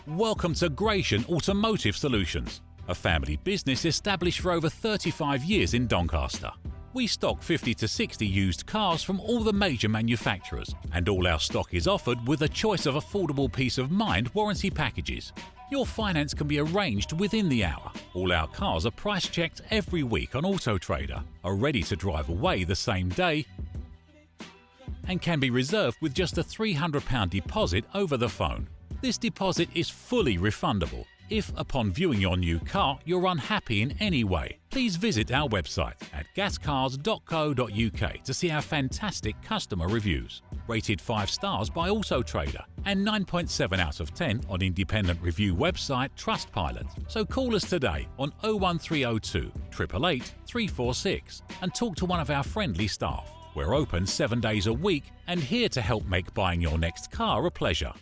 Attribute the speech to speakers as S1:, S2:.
S1: Welcome to Gratian Automotive Solutions, a family business established for over 35 years in Doncaster. We stock 50 to 60 used cars from all the major manufacturers, and all our stock is offered with a choice of affordable peace of mind warranty packages. Your finance can be arranged within the hour. All our cars are price checked every week on AutoTrader, are ready to drive away the same day, and can be reserved with just a £300 deposit over the phone. This deposit is fully refundable. If, upon viewing your new car, you're unhappy in any way, please visit our website at gascars.co.uk to see our fantastic customer reviews. Rated 5 stars by AutoTrader and 9.7 out of 10 on independent review website Trustpilot. So call us today on 01302 888 346 and talk to one of our friendly staff. We're open 7 days a week and here to help make buying your next car a pleasure.